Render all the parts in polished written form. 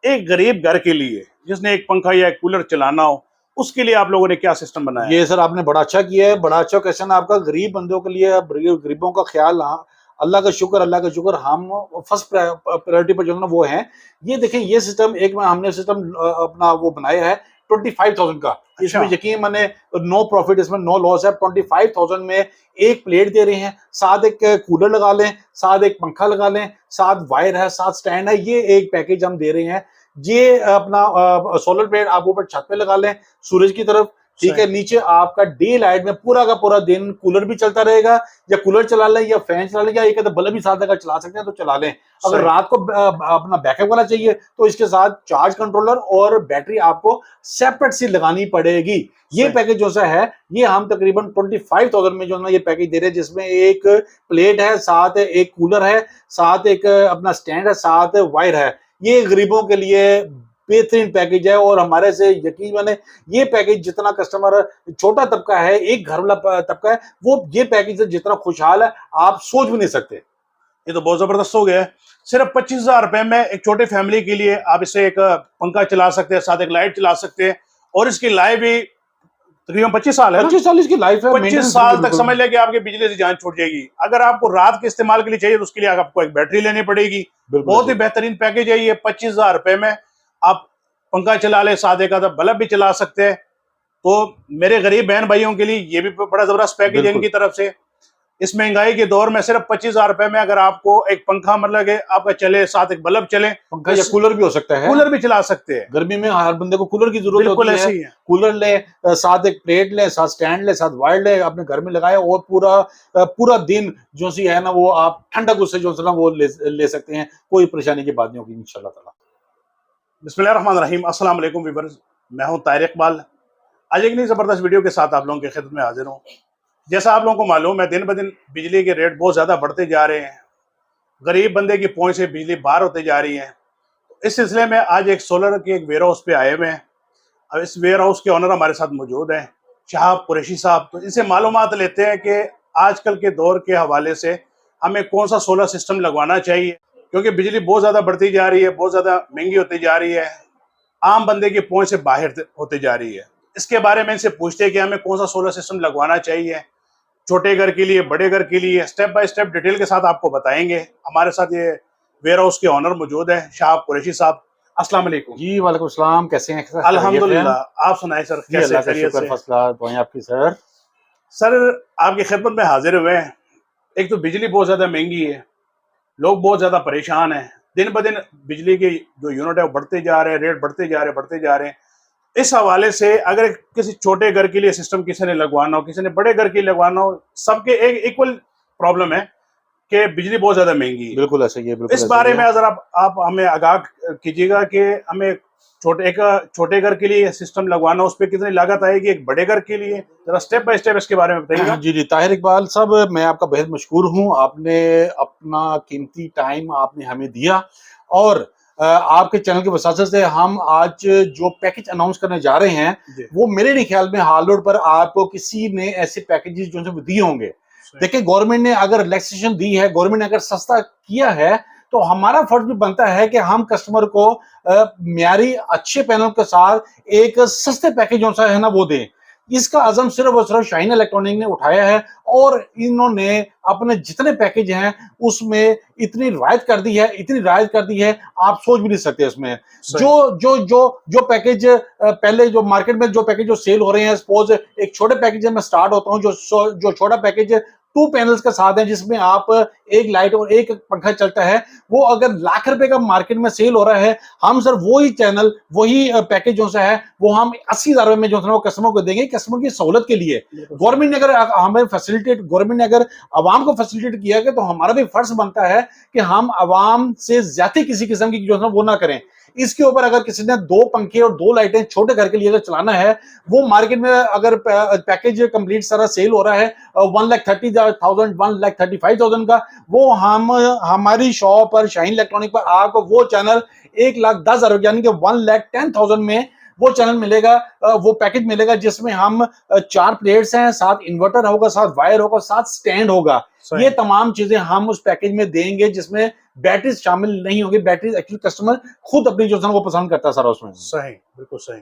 एक गरीब घर के लिए जिसने एक पंखा या एक कूलर चलाना हो, उसके लिए आप लोगों ने क्या सिस्टम बनाया? ये सर आपने बड़ा अच्छा किया है, बड़ा अच्छा क्वेश्चन आपका। गरीब बंदों के लिए, गरीबों का ख्याल, हाँ, अल्लाह का शुक्र हम फर्स्ट प्रायोरिटी पर जो है ना वो है। ये देखें, ये सिस्टम एक में हमने सिस्टम अपना वो बनाया है 25,000 का। इसमें अच्छा, यकीन माने नो प्रॉफिट, इसमें नो लॉस है। 25,000 में एक प्लेट दे रहे हैं, साथ एक कूलर लगा लें, साथ एक पंखा लगा लें, साथ वायर है, साथ स्टैंड है। ये एक पैकेज हम दे रहे हैं। ये अपना सोलर प्लेट आप ऊपर छत पे लगा लें सूरज की तरफ, ठीक है। सही, नीचे आपका डे लाइट में पूरा का पूरा दिन कूलर भी चलता रहेगा, या कूलर चला लें या फैन चला लें, या एक बल्ब भी साथ अगर चला सकते हैं तो चला लें। अगर सही। रात को अपना बैकअप वाला चाहिए तो इसके साथ चार्ज कंट्रोलर और बैटरी आपको सेपरेट सी लगानी पड़ेगी। ये सही। पैकेज जो सा है, ये हम तकरीबन 25,000 में जो है ना ये पैकेज दे रहे हैं, जिसमें एक प्लेट है, साथ एक कूलर है, साथ एक अपना स्टैंड है, साथ वायर है। ये गरीबों के लिए बेहतरीन पैकेज है। और हमारे से यकीन माने, ये पैकेज जितना कस्टमर छोटा तबका है, एक घर वाला तबका है, वो ये पैकेज से जितना खुशहाल है आप सोच भी नहीं सकते। ये तो बहुत जबरदस्त हो गया है। सिर्फ 25,000 रुपए में एक छोटी फैमिली के लिए आप इससे एक पंखा चला सकते हैं, साथ एक लाइट चला सकते हैं, और इसकी लाइफ भी तकरीबन 25 साल है ना। 25 साल इसकी लाइफ है, 25 साल तक समझ लें कि आपकी बिजली से जान छूट जाएगी। अगर आपको रात के इस्तेमाल के लिए चाहिए तो उसके लिए आपको एक बैटरी लेनी पड़ेगी। बहुत ही बेहतरीन पैकेज है ये। 25,000 रुपए में आप पंखा चला ले, साथ एक आधा बल्ब भी चला सकते हैं। तो मेरे गरीब बहन भाइयों के लिए ये भी बड़ा जबरदस्त पैकेज है इनकी तरफ से। इस महंगाई के दौर में सिर्फ 25,000 रुपए में अगर आपको एक पंखा मतलब कि आपका चले, साथ एक बल्ब चले, पंखा या कूलर भी हो सकता है, कूलर भी चला सकते हैं। गर्मी में हर बंदे को कूलर की जरूरत बिल्कुल होती ऐसे है। ही है। कूलर ले, साथ एक प्लेट ले, साथ स्टैंड ले, साथ वायर ले, अपने घर में लगाए, और पूरा दिन जो सी है ना वो आप ठंडक उससे जो है ना वो ले सकते हैं। कोई परेशानी की बात नहीं होगी इंशाल्लाह ताला। बिस्मिल्लाहिर्रहमानिर्रहीम। अस्सलाम वालेकुम व्यूअर्स, मैं हूं तारिक इकबाल। आज एक नई जबरदस्त वीडियो के साथ आप लोगों की खिदमत में हाजिर हूं। जैसा आप लोगों को मालूम है, दिन ब दिन बिजली के रेट बहुत ज्यादा बढ़ते जा रहे हैं। गरीब बंदे की पहुंच से बिजली बाहर होते जा रही है। इस सिलसिले में आज एक सोलर के एक वेयर हाउस पे आए हुए हैं। अब इस वेयर हाउस के ऑनर हमारे साथ मौजूद हैं, शाह कुरैशी साहब। तो इनसे मालूमात लेते हैं कि आजकल के दौर के हवाले से हमें कौन सा सोलर सिस्टम लगवाना चाहिए, क्योंकि बिजली बहुत ज़्यादा बढ़ती जा रही है, बहुत ज़्यादा महंगी होती जा रही है, आम बंदे की पहुंच से बाहर होती जा रही है। इसके बारे में इनसे पूछते हैं कि हमें कौन सा सोलर सिस्टम लगवाना चाहिए, छोटे घर के लिए, बड़े घर के लिए। स्टेप बाय स्टेप डिटेल के साथ आपको बताएंगे। हमारे साथ ये वेयर हाउस के ऑनर मौजूद है, शाह कुरैशी साहब। अस्सलाम वालेकुम। जी वालेकुम सलाम, कैसे हैं सर? अल्हम्दुलिल्लाह, आप सुनाए सर, जी कैसे अल्लाह का खैरियत शुक्र, से? फर्स्ट क्लास दुआएं आपकी सर। सर, आपकी खिदमत में हाजिर हुए हैं। एक तो बिजली बहुत ज्यादा महंगी है, लोग बहुत ज्यादा परेशान हैं। दिन ब दिन बिजली के जो यूनिट है वो बढ़ते जा रहे हैं, रेट बढ़ते जा रहे हैं। इस हवाले से अगर किसी छोटे घर के लिए सिस्टम किसी ने लगवाना हो, किसी ने बड़े घर के लिए लगवाना हो, सबके एक इक्वल प्रॉब्लम है कि बिजली बहुत ज्यादा महंगी है। बिल्कुल ऐसा ही है, बिल्कुल इस ऐसा बारे ही में है। अगर आप हमें आगाह कीजिएगा कि हमें छोटे घर के लिए सिस्टम लगवाना, उस पर कितनी लागत आएगी, एक बड़े घर के लिए जरा स्टेप बाय स्टेप इसके बारे में बताइएगा। जी जी, ताहिर इकबाल साहब, मैं आपका बेहद मशकूर हूँ। आपने अपना कीमती टाइम आपने हमें दिया, और आपके चैनल की वसात से हम आज जो पैकेज अनाउंस करने जा रहे हैं, जी, वो मेरे नहीं ख्याल में हाल रोड पर आपको किसी ने ऐसे पैकेजेस जो है दिए होंगे। देखिए, गवर्नमेंट ने अगर रिलैक्सेशन दी है, गवर्नमेंट ने अगर सस्ता किया है, तो हमारा फर्ज भी बनता है कि हम कस्टमर को म्यारी अच्छे पैनल के साथ एक सस्ते पैकेज जो सा है ना वो दें। इसका अज़म सिर्फ और सिर्फ शाहीन इलेक्ट्रॉनिक ने उठाया है, और इन्होंने अपने जितने पैकेज हैं उसमें इतनी रियायत कर दी है, इतनी रियायत कर दी है, आप सोच भी नहीं सकते। उसमें जो जो जो जो पैकेज पहले जो मार्केट में जो पैकेज जो सेल हो रहे हैं, सपोज एक छोटे पैकेज में स्टार्ट होता हूँ, जो छोटा पैकेज 2 पैनल्स के साथ है, जिसमें आप एक लाइट और एक पंखा चलता है, वो अगर लाख रुपए का मार्केट में सेल हो रहा है, हम सर वही चैनल, वही पैकेज जो सा है वो हम 80,000 में जो है वो कस्टमर को देंगे, कस्टमर की सहूलत के लिए। गवर्नमेंट ने अगर हमें गवर्नमेंट ने अगर आवाम को फैसिलिटेट किया है, तो हमारा भी फर्ज बनता है कि हम आवाम से ज्यादा किसी किस्म की जो है वो ना करें। इसके ऊपर अगर किसी ने 2 पंखे और 2 लाइटें छोटे घर के लिए अगर चलाना है, वो मार्केट में अगर पैकेज कंप्लीट सारा सेल हो रहा है 1,30,000 1,35,000 का, वो हम हमारी शॉप पर शाहीन इलेक्ट्रॉनिक पर आपको वो चैनल 1,10,000 यानी कि 1,10,000 में वो चैनल मिलेगा, वो पैकेज मिलेगा जिसमें हम 4 प्लेट्स हैं, साथ इन्वर्टर होगा, साथ वायर होगा, साथ स्टैंड होगा। सही ये तमाम चीजें हम उस पैकेज में देंगे जिसमें बैटरीज शामिल नहीं होगी। बैटरीज एक्चुअली कस्टमर खुद अपनी जो है वो पसंद करता है सारा उसमें। सही, बिल्कुल सही,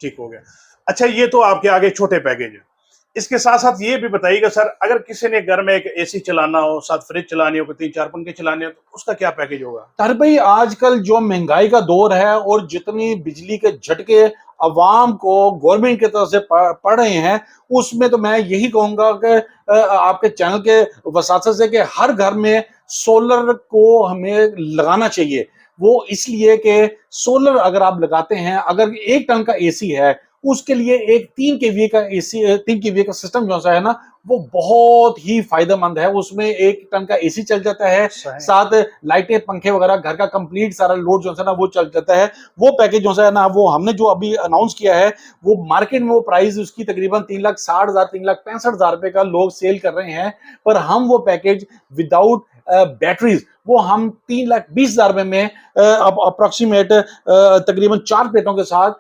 ठीक हो गया। अच्छा, ये तो आपके आगे छोटे पैकेज है। इसके साथ साथ ये भी बताइएगा सर, अगर किसी ने घर में एक एसी चलाना हो, साथ फ्रिज चलानी हो, 3-4 पंखे चलाने हो, तो उसका क्या पैकेज होगा? ताहिर भाई, आजकल जो महंगाई का दौर है और जितनी बिजली के झटके अवाम को गवर्नमेंट की तरफ से पड़ रहे हैं, उसमें तो मैं यही कहूंगा कि आपके चैनल के वसात से कि हर घर में सोलर को हमें लगाना चाहिए। वो इसलिए कि सोलर अगर आप लगाते हैं, अगर 1 टन का एसी है, उसके लिए एक 3 केवीए का एसी, 3 केवीए का सिस्टम जो है ना, वो बहुत ही फायदेमंद है। उसमें 1 टन का एसी चल जाता है, साथ लाइटें, पंखे वगैरह, घर का कंप्लीट सारा लोड जो है ना वो चल जाता है। वो पैकेज जो है ना, वो हमने जो अभी अनाउंस किया है, वो मार्केट में वो प्राइस उसकी तकरीबन 3,60,000 3,65,000 रुपए का लोग सेल कर रहे हैं। पर हम वो पैकेज विदाउट बैटरीज वो हम 3,20,000 रुपए में अप्रोक्सीमेट तकरीबन 4 प्लेटों के साथ,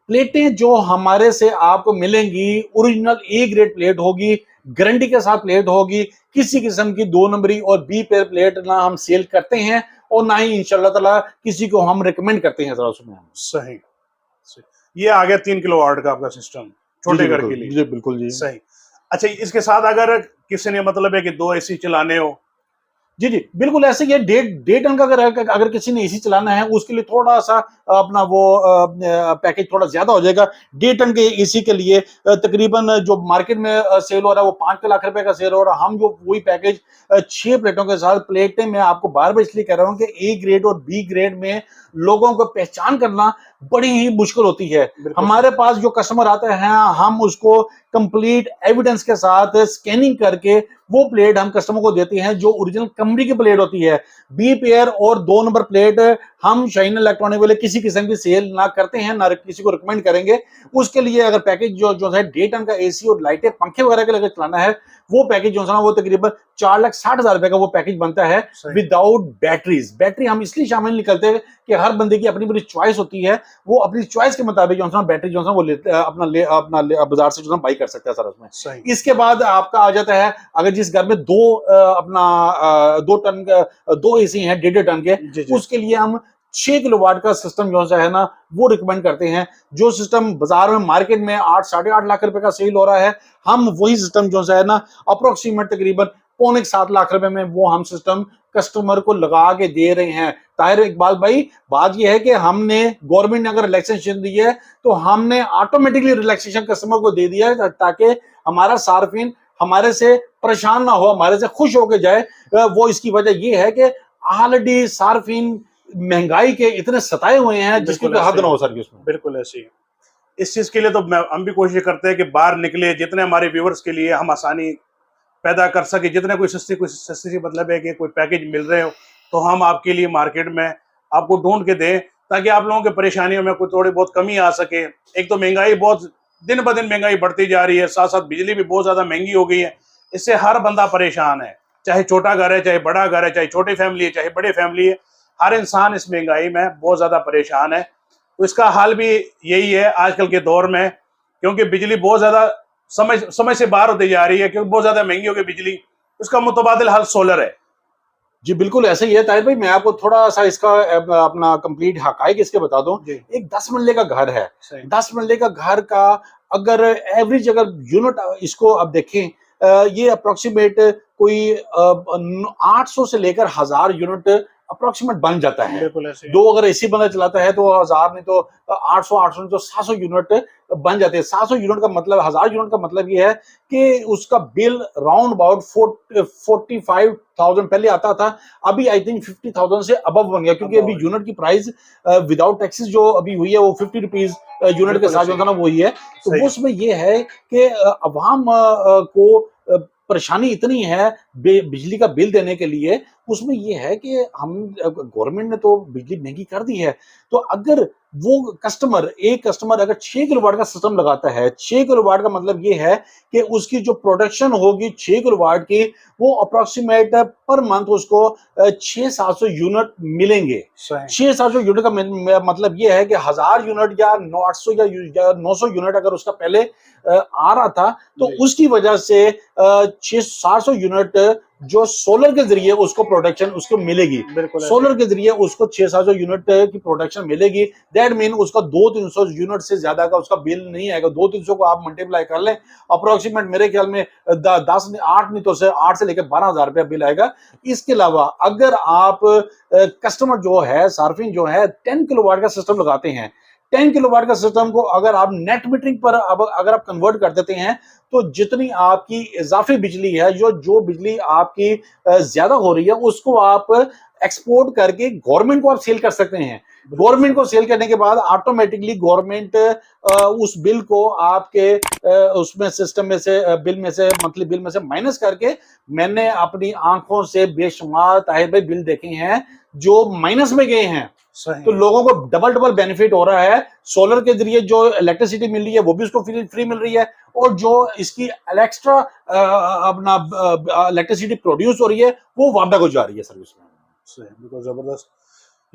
प्लेटें जो हमारे से आपको मिलेंगी ओरिजिनल ए ग्रेड प्लेट होगी, गारंटी के साथ प्लेट होगी। किसी किस्म की 2 नंबरी और बी पेयर प्लेट ना हम सेल करते हैं और ना ही इंशाल्लाह ताला किसी को हम रिकमेंड करते हैं। उसमें सही, ये आ गया 3 किलोवाट का आपका सिस्टम छोटे घर के लिए। जी बिल्कुल जी। सही। अच्छा, इसके साथ अगर किसी ने मतलब है कि 2 एसी चलाने हो? जी जी बिल्कुल ऐसे ही है। 1.5 टन का अगर किसी ने एसी चलाना है, उसके लिए थोड़ा सा अपना वो पैकेज थोड़ा ज्यादा हो जाएगा। 1.5 टन के एसी के लिए तकरीबन जो मार्केट में सेल हो रहा है वो 5 लाख रुपए का सेल हो रहा है। हम जो वही पैकेज 6 प्लेटों के साथ, प्लेटें मैं आपको बार बार इसलिए कह रहा हूँ कि ए ग्रेड और बी ग्रेड में लोगों को पहचान करना बड़ी ही मुश्किल होती है। हमारे पास जो कस्टमर आते हैं, हम उसको कंप्लीट एविडेंस के साथ स्कैनिंग करके वो प्लेट हम कस्टमर को देते हैं जो ओरिजिनल कंपनी की प्लेट होती है। बी पेयर और 2 नंबर प्लेट हम शाइन इलेक्ट्रॉनिक वाले किसी किस्म की सेल ना करते हैं, ना किसी को रिकमेंड करेंगे। उसके लिए अगर पैकेज जो है 1.5 टन का एसी और लाइटें, पंखे वगैरह के लिए चलाना है, वो पैकेज जो है ना वो तकरीबन 4,60,000 रुपए का वो पैकेज बनता है विदाउट बैटरीज। बैटरी हम इसलिए शामिल नहीं करते कि हर बंदे की अपनी अपनी चॉइस होती है, वो अपनी चॉइस के मुताबिक जो है बैटरी जो है वो अपना बाजार से जो है बाई कर सकता है सर उसमें। इसके बाद आपका आ जाता है, अगर जिस घर में 2 टन 2 एसी हैं 1.5 टन के, उसके लिए हम 6 किलोवाट का सिस्टम जो है ना वो रिकमेंड करते हैं। जो सिस्टम बाजार में मार्केट में 8 साढ़े 8 लाख रुपए का सेल हो रहा है, हम वही सिस्टम जो है ना अप्रोक्सीमेट तकरीबन 6.25 लाख रुपए में वो हम सिस्टम कस्टमर को लगा के दे रहे हैं। ताहिर इकबाल भाई, बात यह है कि हमने, गवर्नमेंट ने अगर रिलैक्सेशन दी है तो हमने ऑटोमेटिकली रिलैक्सेशन कस्टमर को दे दिया है, ताकि हमारा सार्फिन हमारे से परेशान ना हो, हमारे से खुश होकर जाए। वो इसकी वजह यह है कि ऑलरेडी सार्फिन महंगाई के इतने सताए हुए हैं जिसकी तो हद ना हो सर। बिल्कुल ऐसे ही। इस चीज के लिए तो हम भी कोशिश करते हैं कि बाहर निकले, जितने हमारे व्यूवर्स के लिए हम आसानी पैदा कर सके, जितने कोई सस्ती मतलब है कि कोई पैकेज मिल रहे हो तो हम आपके लिए मार्केट में आपको ढूंढ के दें, ताकि आप लोगों की परेशानियों में कोई थोड़ी बहुत कमी आ सके। एक तो महंगाई बहुत दिन ब दिन महंगाई बढ़ती जा रही है, साथ साथ बिजली भी बहुत ज्यादा महंगी हो गई है। इससे हर बंदा परेशान है, चाहे छोटा घर है, चाहे बड़ा घर है, चाहे छोटी फैमिली है, चाहे बड़ी फैमिली है, हर इंसान इस महंगाई में बहुत ज्यादा परेशान है। तो इसका हल भी यही है आजकल के दौर में, क्योंकि बिजली बहुत ज्यादा समय से बाहर होती जा रही है, क्योंकि बहुत ज्यादा महंगी हो गई बिजली। उसका मुतबादिल हल सोलर है। जी बिल्कुल ऐसे ही है ताहिर भाई। मैं आपको थोड़ा सा इसका अपना कंप्लीट हकायक इसके बता दूं। एक 10 मरले का घर है, 10 मरले का घर का अगर एवरेज अगर यूनिट इसको अब देखें, ये अप्रोक्सीमेट कोई 800 से लेकर 1000 यूनिट अप्रोक्सीमेट बन जाता है। दो अगर एसी बंदा चलाता है तो 1000 नहीं तो 800 नहीं तो 700 यूनिट बन जाते हैं। 700 यूनिट का मतलब, 1000 यूनिट का मतलब ये है कि उसका बिल राउंड अबाउट 45,000 पहले आता था, अभी आई थिंक 50,000 से अबव बन गया, क्योंकि अभी यूनिट की प्राइस विदाउट टैक्सेस जो अभी हुई है वो 50 रुपीज यूनिट के साथ जो था ना वही है। तो उसमें ये है कि अवाम को परेशानी इतनी है बिजली का बिल देने के लिए। उसमें यह है कि हम, गवर्नमेंट ने तो बिजली महंगी कर दी है, तो अगर वो एक कस्टमर अगर 6 किलोवाट का सिस्टम लगाता है, 6 किलोवाट का मतलब ये है कि उसकी जो प्रोडक्शन होगी 6 किलोवाट की, वो अप्रोक्सीमेट पर मंथ उसको 600-700 यूनिट मिलेंगे। 600-700 यूनिट का मतलब ये है कि 1000 यूनिट या 800 या 900 यूनिट अगर उसका पहले आ रहा था, तो उसकी वजह से 600-700 यूनिट जो सोलर के जरिए उसको प्रोडक्शन उसको मिलेगी। सोलर के जरिए उसको 600-700 यूनिट की प्रोडक्शन मिलेगी। दैट मीन उसका 200-300 यूनिट से ज्यादा का उसका बिल नहीं आएगा। 200-300 को आप मल्टीप्लाई कर लें, अप्रोक्सीमेट मेरे ख्याल में 8 नहीं तो 8 से लेकर 12,000 रुपया बिल आएगा। इसके अलावा अगर आप कस्टमर जो है, सार्फिन जो है 10 किलोवाट का सिस्टम लगाते हैं, 10 किलोवाट का सिस्टम को अगर आप नेट मीटरिंग पर अगर आप कन्वर्ट कर देते हैं, तो जितनी आपकी इजाफी बिजली है, जो बिजली आपकी ज्यादा हो रही है, उसको आप एक्सपोर्ट करके गवर्नमेंट को आप सेल कर सकते हैं। गवर्नमेंट को सेल करने के बाद ऑटोमेटिकली गवर्नमेंट उस बिल को आपके उसमें सिस्टम में से बिल में से मंथली बिल में से माइनस करके, मैंने अपनी आंखों से बेशुमार ताहिर भाई बिल देखे हैं जो माइनस में गए हैं। तो लोगों को डबल बेनिफिट हो रहा है। सोलर के जरिए जो इलेक्ट्रिसिटी मिल रही है वो भी उसको फ्री मिल रही है, और जो इसकी एक्स्ट्रा अपना इलेक्ट्रिसिटी प्रोड्यूस हो रही है वो वापडा को जा रही है सर्विस में। बिल्कुल जबरदस्त।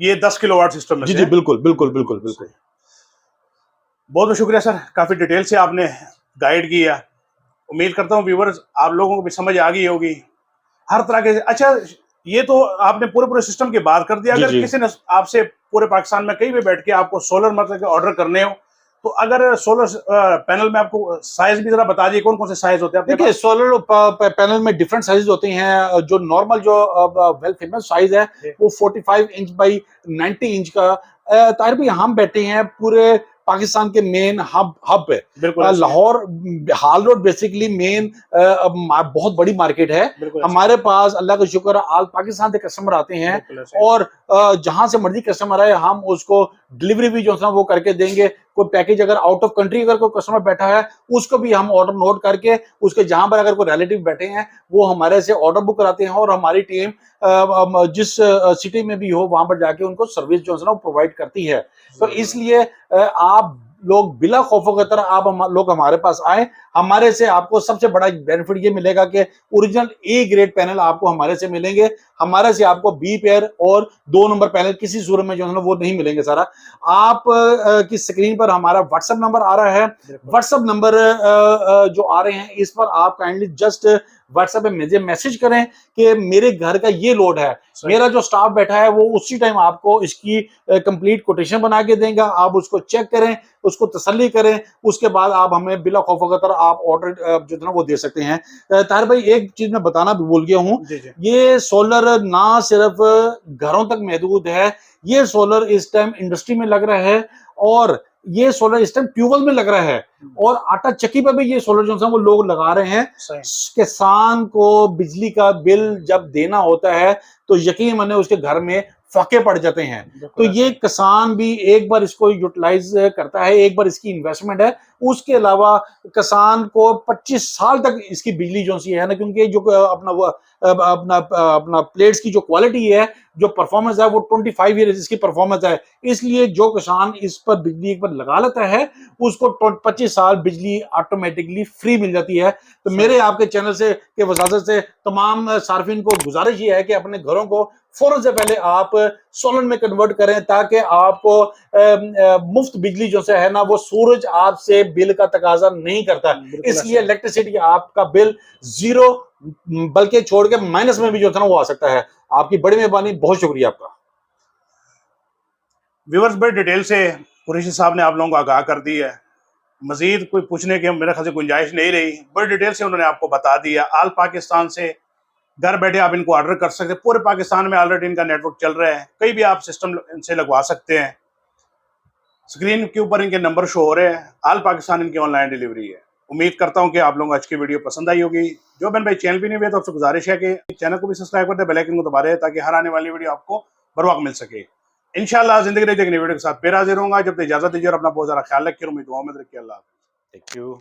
ये 10 किलोवाट सिस्टम में जी बिल्कुल बिल्कुल बिल्कुल बिल्कुल। बहुत बहुत शुक्रिया सर, काफी डिटेल से आपने गाइड किया। उम्मीद करता हूँ व्यूवर्स आप लोगों को भी समझ आ गई होगी हर तरह के। अच्छा, ये तो आपने पूरे सिस्टम की बात कर दिया। अगर किसी ने आपसे पूरे पाकिस्तान में कहीं भी बैठ के आपको सोलर मतलब के ऑर्डर करने हो, तो अगर सोलर पैनल में आपको साइज भी जरा बता दिए, कौन कौन से साइज होते हैं? देखिए, सोलर पैनल में डिफरेंट साइज होते हैं। जो नॉर्मल जो वेल फेमस साइज है वो 45 इंच बाई 90 इंच का। ताहिर भाई, हम बैठे हैं पूरे पाकिस्तान के मेन हब पे, लाहौर हाल रोड बेसिकली मेन बहुत बड़ी मार्केट है। हमारे पास अल्लाह का शुक्र ऑल पाकिस्तान से कस्टमर आते हैं, और जहां से मर्जी कस्टमर आए हम उसको डिलीवरी भी जो है वो करके देंगे। कोई पैकेज अगर आउट ऑफ कंट्री अगर कोई कस्टमर बैठा है, उसको भी हम ऑर्डर नोट करके उसके जहां पर अगर कोई रिलेटिव बैठे हैं वो हमारे से ऑर्डर बुक कराते हैं, और हमारी टीम जिस सिटी में भी हो वहां पर जाके उनको सर्विस जो है ना प्रोवाइड करती है। तो इसलिए आप लोग बिला खौफ खतर आप लोग हमारे पास आए। हमारे से आपको सबसे बड़ा बेनिफिट ये मिलेगा कि ओरिजिनल ए ग्रेड पैनल आपको हमारे से मिलेंगे। हमारे से आपको बी पेयर और 2 नंबर पैनल किसी सूरत में जो है ना वो नहीं मिलेंगे। सारा आप की स्क्रीन पर हमारा व्हाट्सएप नंबर आ रहा है। व्हाट्सएप नंबर जो आ रहे हैं इस पर आप काइंडली जस्ट व्हाट्सएप पे मुझे मैसेज करें कि मेरे घर का ये लोड है, मेरा जो स्टाफ बैठा है वो उसी टाइम आपको इसकी कंप्लीट कोटेशन बना के देगा। आप उसको चेक करें, उसको तसल्ली करें, उसके बाद आप हमें बिला खौफ खतर आप ऑर्डर जो है ना वो दे सकते हैं। ताहिर भाई, एक चीज मैं बताना भी भूल गया हूँ, ये सोलर ना सिर्फ घरों तक महदूद है, ये सोलर इस टाइम इंडस्ट्री में लग रहा है, और ये सोलर इस टाइम ट्यूबवेल में लग रहा है, और आटा चक्की पर भी ये सोलर जो है वो लोग लगा रहे हैं। किसान को बिजली का बिल जब देना होता है तो यकीन माने उसके घर में फाके पड़ जाते हैं। तो ये किसान भी एक बार इसको यूटिलाइज करता है, एक बार इसकी इन्वेस्टमेंट है। उसके अलावा किसान को 25 साल तक इसकी बिजली जो सी है ना, क्योंकि जो अपना प्लेट्स की जो क्वालिटी है, जो परफॉर्मेंस है वो 25 ईयर इसकी परफॉर्मेंस है। इसलिए जो किसान इस पर बिजली एक बार लगा लेता है उसको 25 साल बिजली ऑटोमेटिकली फ्री मिल जाती है। तो मेरे आपके चैनल से के वजाजत से तमाम सार्फिन को गुजारिश ये है कि अपने घरों को फौरन से पहले आप सोलर में कन्वर्ट करें, ताकि आपको मुफ्त बिजली जो से है ना वो सूरज आपसे बिल का तकाजा नहीं करता। इसलिए इलेक्ट्रिसिटी आपका बिल 0 बल्कि छोड़ के माइनस में भी जो था ना वो आ सकता है। आपकी बड़ी मेहरबानी, बहुत शुक्रिया आपका। व्यूअर्स, बड़ी डिटेल से कुरैशी साहब ने आप लोगों को आगाह कर दी है। मजीद कोई पूछने की मेरे ख्याल से गुंजाइश नहीं रही। बड़ी डिटेल से उन्होंने आपको बता दिया। आल पाकिस्तान से घर बैठे आप इनको ऑर्डर कर सकते हैं। पूरे पाकिस्तान में ऑलरेडी इनका नेटवर्क चल रहा है, कहीं भी आप सिस्टम इनसे लगवा सकते हैं। स्क्रीन के ऊपर इनके नंबर शो हो रहे हैं। आल पाकिस्तान इनकी ऑनलाइन डिलीवरी है। उम्मीद करता हूं कि आप लोगों को आज की वीडियो पसंद आई होगी। जो बहन भाई चैनल भी नहीं हुए तो आपसे गुजारिश है कि चैनल को भी सब्सक्राइब कर दे, बेल आइकन को दबा दें, ताकि हर आने वाली वीडियो आपको बर वक्त मिल सके। इंशाल्लाह जिंदगी रही एक नई वीडियो के साथ फिर हाजिर होऊंगा। जब तक इजाजत दीजिए और अपना बहुत सारा ख्याल रखिए। उम्मीद दुआओं में रखिए। अल्लाह। Thank you.